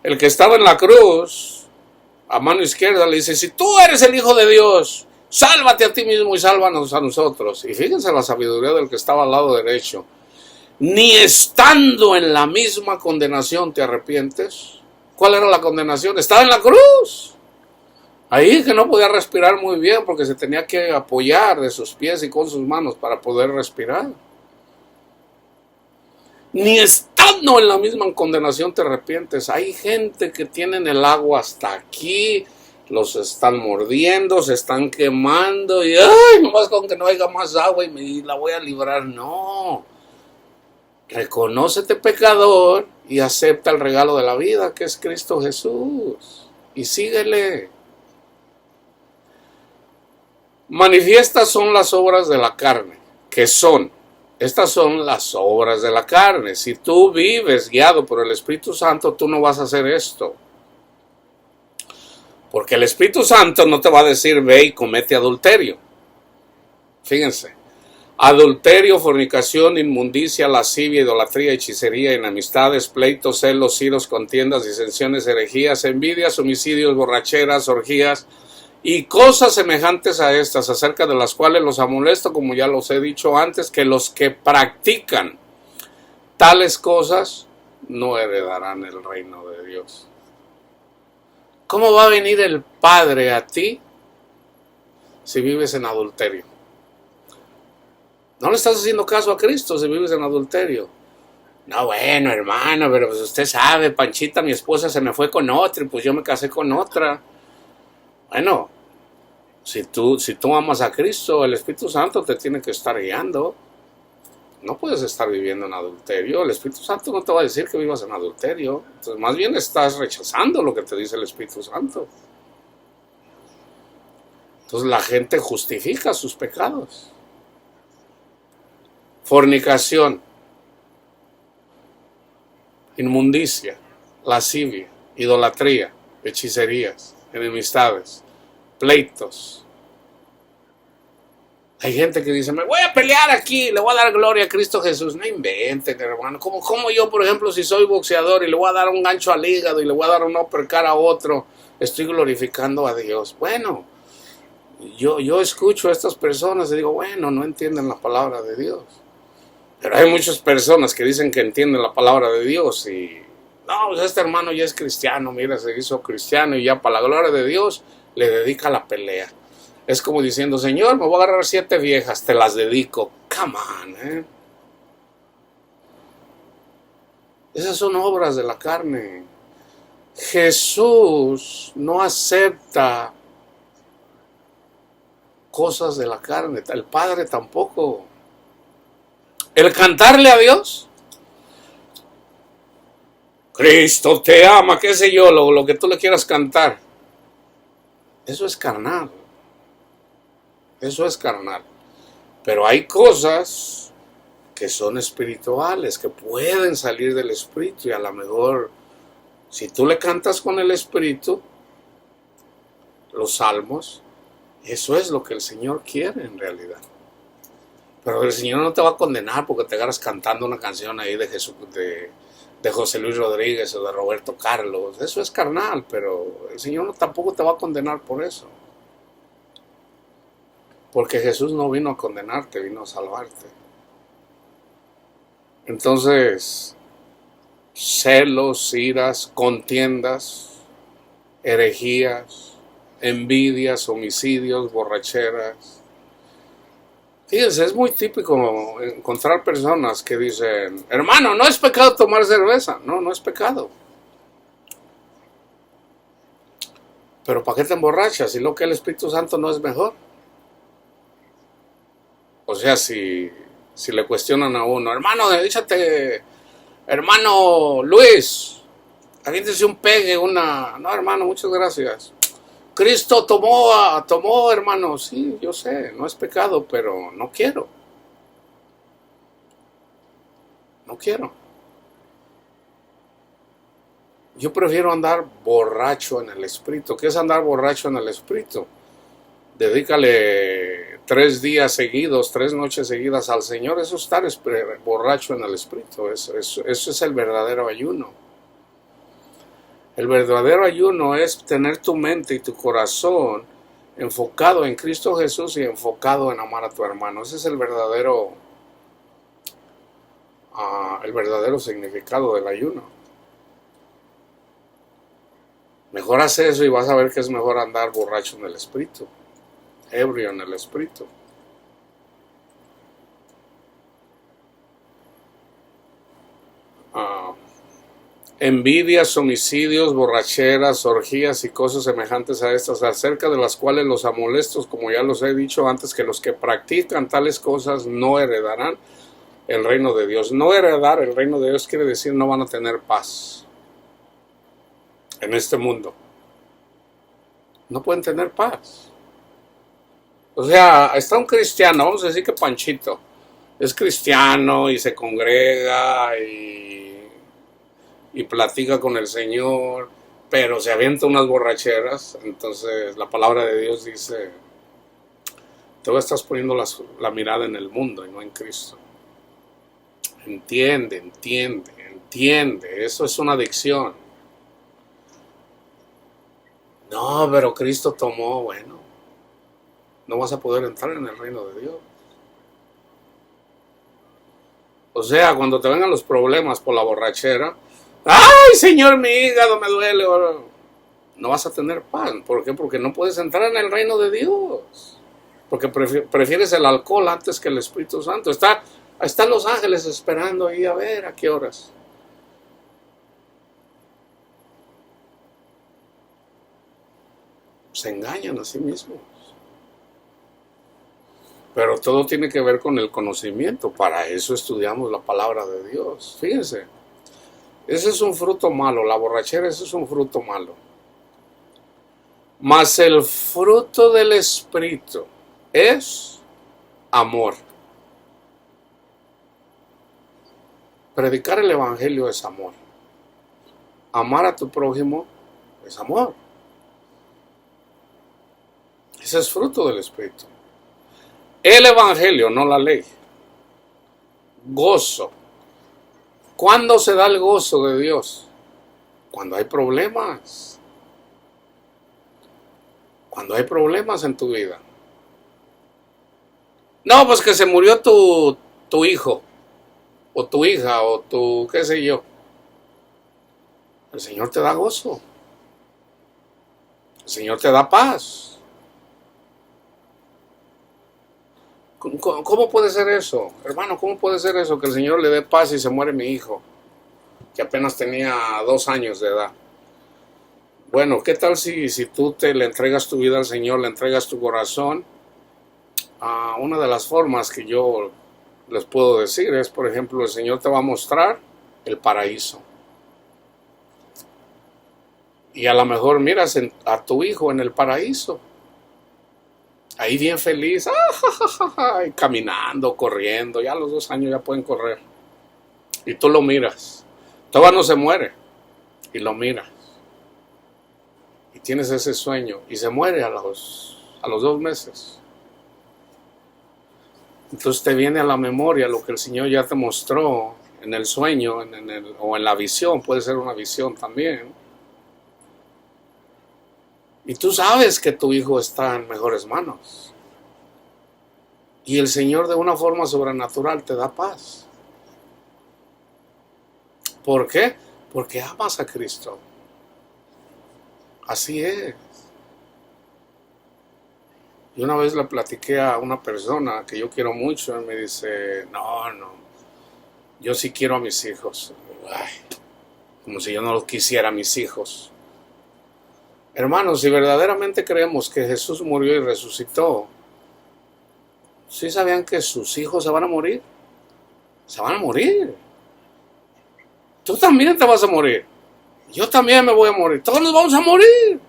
S1: El que estaba en la cruz, a mano izquierda, le dice, si tú eres el Hijo de Dios, sálvate a ti mismo y sálvanos a nosotros. Y fíjense la sabiduría del que estaba al lado derecho. Ni estando en la misma condenación te arrepientes. ¿Cuál era la condenación? Estaba en la cruz. Ahí que no podía respirar muy bien porque se tenía que apoyar de sus pies y con sus manos para poder respirar. Ni estando en la misma condenación te arrepientes. Hay gente que tienen el agua hasta aquí, los están mordiendo, se están quemando y ¡ay! Nomás con que no haya más agua y la voy a librar. No. Reconócete pecador y acepta el regalo de la vida que es Cristo Jesús. Y síguele. Manifiestas son las obras de la carne, que son. Estas son las obras de la carne. Si tú vives guiado por el Espíritu Santo, tú no vas a hacer esto. Porque el Espíritu Santo no te va a decir, ve y comete adulterio. Fíjense. Adulterio, fornicación, inmundicia, lascivia, idolatría, hechicería, enemistades, pleitos, celos, iros, contiendas, disensiones, herejías, envidias, homicidios, borracheras, orgías y cosas semejantes a estas, acerca de las cuales los amonesto, como ya los he dicho antes, que los que practican tales cosas no heredarán el reino de Dios. ¿Cómo va a venir el Padre a ti si vives en adulterio? No le estás haciendo caso a Cristo si vives en adulterio. No, bueno, hermano, pero pues usted sabe, Panchita, mi esposa se me fue con otra y pues yo me casé con otra. Bueno, si tú amas a Cristo, el Espíritu Santo te tiene que estar guiando. No puedes estar viviendo en adulterio. El Espíritu Santo no te va a decir que vivas en adulterio. Entonces, más bien estás rechazando lo que te dice el Espíritu Santo. Entonces la gente justifica sus pecados. Fornicación, inmundicia, lascivia, idolatría, hechicerías, enemistades, pleitos. Hay gente que dice, me voy a pelear aquí, le voy a dar gloria a Cristo Jesús. No inventen, hermano. ¿Cómo yo, por ejemplo, si soy boxeador y le voy a dar un gancho al hígado y le voy a dar un uppercut a otro, estoy glorificando a Dios? Bueno, yo escucho a estas personas y digo, bueno, no entienden la palabra de Dios. Pero hay muchas personas que dicen que entienden la palabra de Dios y, no, pues este hermano ya es cristiano, mira, se hizo cristiano y ya para la gloria de Dios le dedica la pelea. Es como diciendo, Señor, me voy a agarrar 7 viejas, te las dedico. Come on, Esas son obras de la carne. Jesús no acepta cosas de la carne, el Padre tampoco. El cantarle a Dios, Cristo te ama, qué sé yo, lo que tú le quieras cantar, eso es carnal. Eso es carnal. Pero hay cosas que son espirituales, que pueden salir del espíritu y a lo mejor, si tú le cantas con el espíritu, los salmos, eso es lo que el Señor quiere en realidad. Pero el Señor no te va a condenar porque te agarras cantando una canción ahí de Jesús, de José Luis Rodríguez o de Roberto Carlos. Eso es carnal, pero el Señor tampoco te va a condenar por eso. Porque Jesús no vino a condenarte, vino a salvarte. Entonces, celos, iras, contiendas, herejías, envidias, homicidios, borracheras. Fíjense, es muy típico encontrar personas que dicen, hermano, no es pecado tomar cerveza. No, no es pecado. Pero ¿para qué te emborrachas? Si lo que el Espíritu Santo no es mejor. O sea, si le cuestionan a uno, hermano, échate, hermano Luis, aviéntese un pegue, una... No, hermano, muchas gracias. Cristo tomó, hermano. Sí, yo sé, no es pecado, pero no quiero. No quiero. Yo prefiero andar borracho en el espíritu. ¿Qué es andar borracho en el espíritu? Dedícale 3 días seguidos, 3 noches seguidas al Señor. Eso es estar borracho en el espíritu. Eso es el verdadero ayuno. El verdadero ayuno es tener tu mente y tu corazón enfocado en Cristo Jesús y enfocado en amar a tu hermano. Ese es el verdadero significado del ayuno. Mejor haz eso y vas a ver que es mejor andar borracho en el espíritu, ebrio en el espíritu. Envidias, homicidios, borracheras, orgías y cosas semejantes a estas, acerca de las cuales los amolestos, como ya los he dicho antes, que los que practican tales cosas no heredarán el reino de Dios. No heredar el reino de Dios quiere decir no van a tener paz en este mundo. No pueden tener paz. O sea, está un cristiano, vamos a decir que Panchito es cristiano y se congrega y platica con el Señor, pero se avienta unas borracheras. Entonces la palabra de Dios dice, tú estás poniendo la mirada en el mundo y no en Cristo. Entiende, eso es una adicción. No, pero Cristo tomó, bueno, no vas a poder entrar en el reino de Dios. O sea, cuando te vengan los problemas por la borrachera, ¡ay, Señor, mi hígado me duele! No vas a tener paz. ¿Por qué? Porque no puedes entrar en el reino de Dios. Porque prefieres el alcohol antes que el Espíritu Santo. Están los ángeles esperando ahí a ver a qué horas. Se engañan a sí mismos. Pero todo tiene que ver con el conocimiento. Para eso estudiamos la palabra de Dios. Fíjense. Ese es un fruto malo. La borrachera, ese es un fruto malo. Mas el fruto del Espíritu es amor. Predicar el Evangelio es amor. Amar a tu prójimo es amor. Ese es fruto del Espíritu. El Evangelio, no la ley. Gozo. ¿Cuándo se da el gozo de Dios? Cuando hay problemas. Cuando hay problemas en tu vida. No, pues que se murió tu hijo, o tu hija, o tu qué sé yo. El Señor te da gozo. El Señor te da paz. ¿Cómo puede ser eso? Hermano, ¿cómo puede ser eso? Que el Señor le dé paz y se muere mi hijo, que apenas tenía 2 años de edad. Bueno, ¿qué tal si tú le entregas tu vida al Señor, le entregas tu corazón? Una de las formas que yo les puedo decir es, por ejemplo, el Señor te va a mostrar el paraíso. Y a lo mejor miras a tu hijo en el paraíso. Ahí bien feliz, caminando, corriendo, ya a los 2 años ya pueden correr. Y tú lo miras, todavía no se muere, y lo miras. Y tienes ese sueño, y se muere a los 2 meses. Entonces te viene a la memoria lo que el Señor ya te mostró en el sueño, o en la visión, puede ser una visión también. Y tú sabes que tu hijo está en mejores manos. Y el Señor de una forma sobrenatural te da paz. ¿Por qué? Porque amas a Cristo. Así es. Y una vez le platiqué a una persona que yo quiero mucho, y me dice, no, yo sí quiero a mis hijos. Ay, como si yo no los quisiera a mis hijos. Hermanos, si verdaderamente creemos que Jesús murió y resucitó, ¿sí sabían que sus hijos se van a morir? Se van a morir. Tú también te vas a morir. Yo también me voy a morir. Todos nos vamos a morir.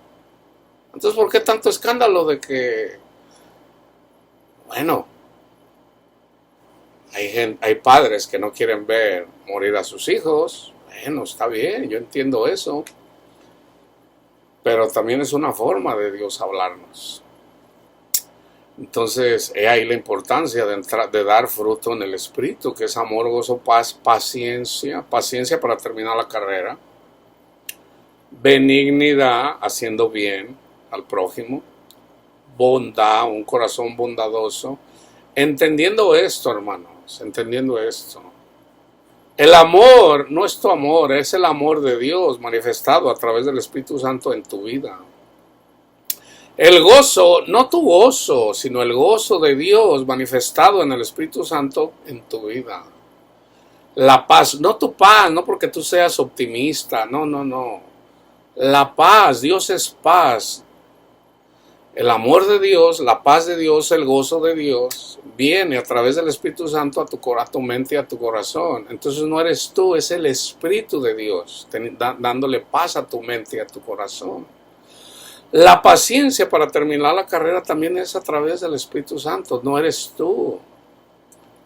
S1: Entonces, ¿por qué tanto escándalo de que, bueno, hay padres que no quieren ver morir a sus hijos? Bueno, está bien, yo entiendo eso. Pero también es una forma de Dios hablarnos. Entonces, he ahí la importancia de dar fruto en el Espíritu, que es amor, gozo, paz, paciencia para terminar la carrera, benignidad, haciendo bien al prójimo, bondad, un corazón bondadoso. Entendiendo esto, hermanos, entendiendo esto. El amor no es tu amor, es el amor de Dios manifestado a través del Espíritu Santo en tu vida. El gozo, no tu gozo, sino el gozo de Dios manifestado en el Espíritu Santo en tu vida. La paz, no tu paz, no porque tú seas optimista, no. La paz, Dios es paz. El amor de Dios, la paz de Dios, el gozo de Dios viene a través del Espíritu Santo a tu mente y a tu corazón. Entonces no eres tú, es el Espíritu de Dios dándole paz a tu mente y a tu corazón. La paciencia para terminar la carrera también es a través del Espíritu Santo, no eres tú.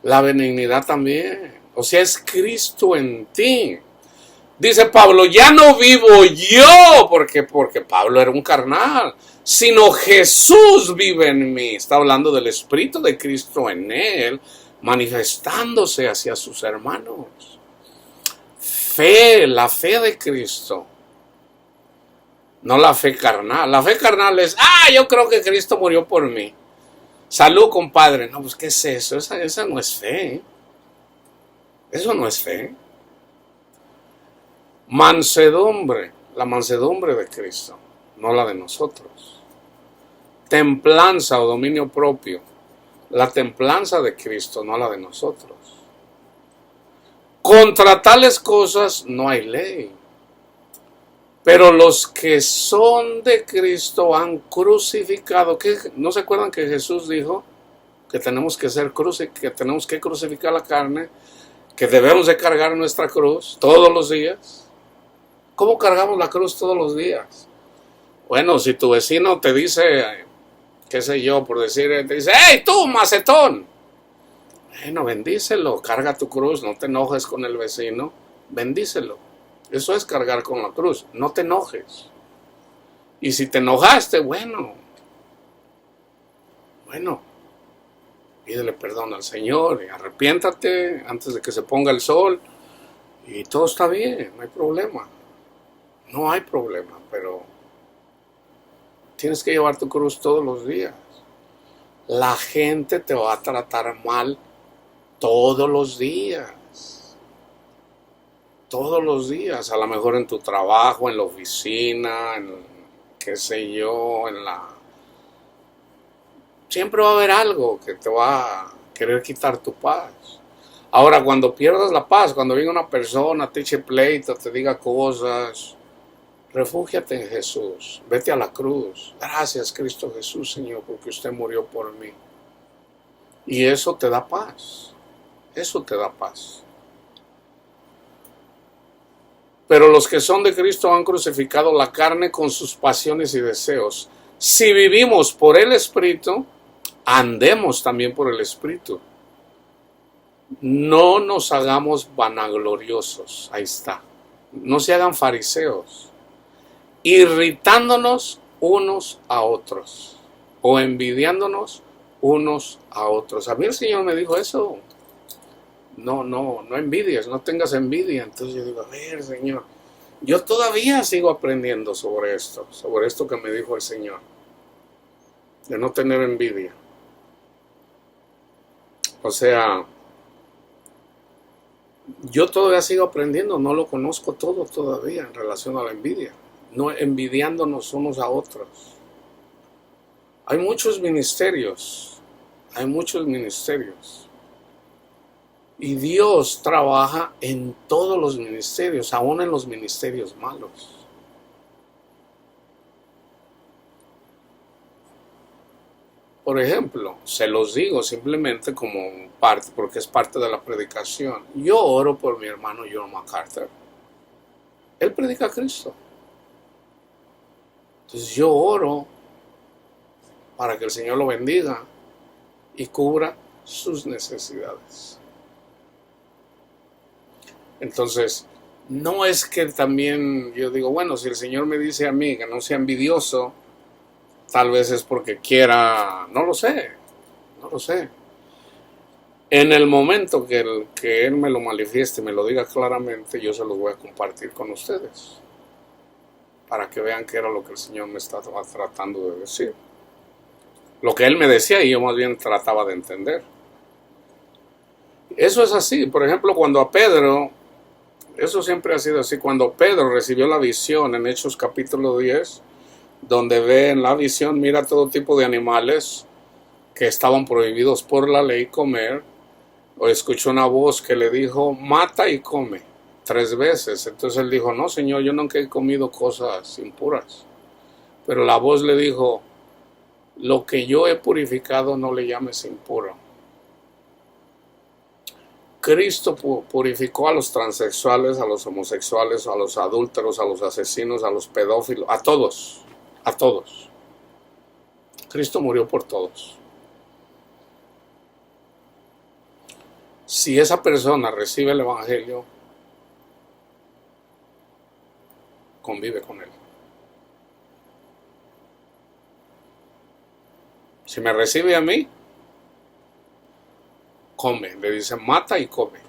S1: La benignidad también, o sea, es Cristo en ti. Dice Pablo, ya no vivo yo, porque Pablo era un carnal, sino Jesús vive en mí. Está hablando del Espíritu de Cristo en él, manifestándose hacia sus hermanos. Fe, la fe de Cristo. No la fe carnal. La fe carnal es, yo creo que Cristo murió por mí. Salud, compadre. No, pues, ¿qué es eso? Esa no es fe. Eso no es fe. Mansedumbre, la mansedumbre de Cristo, no la de nosotros. Templanza o dominio propio, la templanza de Cristo, no la de nosotros. Contra tales cosas no hay ley. Pero los que son de Cristo han crucificado. ¿No se acuerdan que Jesús dijo que tenemos que tenemos que crucificar la carne, que debemos de cargar nuestra cruz todos los días? ¿Cómo cargamos la cruz todos los días? Bueno, si tu vecino te dice, qué sé yo, por decir, te dice, ¡hey tú, macetón! Bueno, bendícelo, carga tu cruz, no te enojes con el vecino, bendícelo. Eso es cargar con la cruz, no te enojes. Y si te enojaste, bueno, pídele perdón al Señor y arrepiéntate antes de que se ponga el sol y todo está bien, no hay problema. No hay problema, pero tienes que llevar tu cruz todos los días. La gente te va a tratar mal todos los días. Todos los días, a lo mejor en tu trabajo, en la oficina, en qué sé yo, siempre va a haber algo que te va a querer quitar tu paz. Ahora, cuando pierdas la paz, cuando venga una persona, te eche pleito, te diga cosas, refúgiate en Jesús, vete a la cruz. Gracias, Cristo Jesús, Señor, porque usted murió por mí. Y eso te da paz, eso te da paz. Pero los que son de Cristo han crucificado la carne con sus pasiones y deseos. Si vivimos por el Espíritu, andemos también por el Espíritu. No nos hagamos vanagloriosos, ahí está. No se hagan fariseos, irritándonos unos a otros o envidiándonos unos a otros. A mí el Señor me dijo eso. No envidies, no tengas envidia. Entonces yo digo, a ver, Señor, yo todavía sigo aprendiendo sobre esto que me dijo el Señor, de no tener envidia. O sea, yo todavía sigo aprendiendo, no lo conozco todo todavía en relación a la envidia, no envidiándonos unos a otros. Hay muchos ministerios. Y Dios trabaja en todos los ministerios, aún en los ministerios malos. Por ejemplo, se los digo simplemente como parte, porque es parte de la predicación. Yo oro por mi hermano John MacArthur. Él predica a Cristo. Entonces yo oro para que el Señor lo bendiga y cubra sus necesidades. Entonces, no es que también yo digo, bueno, si el Señor me dice a mí que no sea envidioso, tal vez es porque quiera, no lo sé. En el momento que Él me lo manifieste, me lo diga claramente, yo se los voy a compartir con ustedes, para que vean qué era lo que el Señor me estaba tratando de decir. Lo que Él me decía y yo más bien trataba de entender. Eso es así. Por ejemplo, cuando a Pedro, eso siempre ha sido así, cuando Pedro recibió la visión en Hechos capítulo 10, donde ve en la visión, mira todo tipo de animales que estaban prohibidos por la ley comer, o escuchó una voz que le dijo, mata y come, 3 veces. Entonces él dijo, no, Señor, yo nunca he comido cosas impuras. Pero la voz le dijo, lo que yo he purificado no le llames impuro. Cristo purificó a los transexuales, a los homosexuales, a los adúlteros, a los asesinos, a los pedófilos, a todos. Cristo murió por todos. Si esa persona recibe el Evangelio, convive con él. Si me recibe a mí, come, le dice mata y come.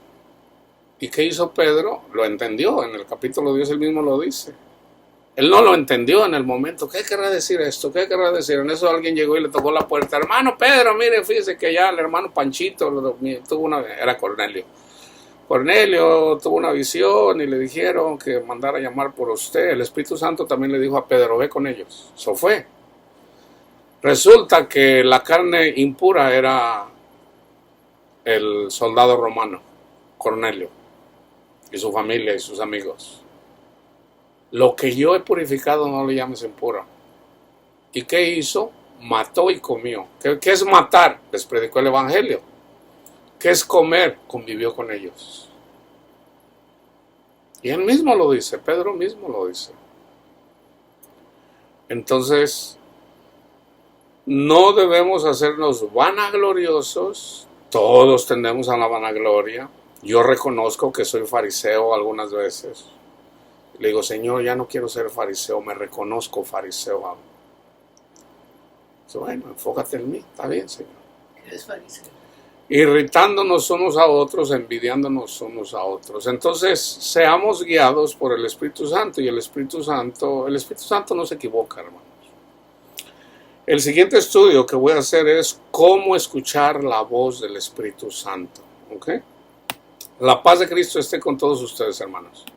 S1: ¿Y qué hizo Pedro? Lo entendió, en el capítulo 10 él mismo lo dice. Él no lo entendió en el momento. ¿Qué querrá decir esto? ¿Qué querrá decir? En eso alguien llegó y le tocó la puerta. Hermano Pedro, mire, fíjese que ya el hermano Panchito era Cornelio. Cornelio tuvo una visión y le dijeron que mandara a llamar por usted. El Espíritu Santo también le dijo a Pedro, ve con ellos. Eso fue. Resulta que la carne impura era el soldado romano, Cornelio, y su familia y sus amigos. Lo que yo he purificado no le llames impuro. ¿Y qué hizo? Mató y comió. ¿Qué es matar? Les predicó el Evangelio. ¿Qué es comer? Convivió con ellos. Y él mismo lo dice, Pedro mismo lo dice. Entonces, no debemos hacernos vanagloriosos. Todos tendemos a la vanagloria. Yo reconozco que soy fariseo algunas veces. Le digo, Señor, ya no quiero ser fariseo, me reconozco fariseo. Dice, bueno, enfócate en mí, está bien, Señor.
S2: Eres fariseo.
S1: Irritándonos unos a otros, envidiándonos unos a otros. Entonces, seamos guiados por el Espíritu Santo, y el Espíritu Santo no se equivoca, hermanos. El siguiente estudio que voy a hacer es cómo escuchar la voz del Espíritu Santo. ¿Ok? La paz de Cristo esté con todos ustedes, hermanos.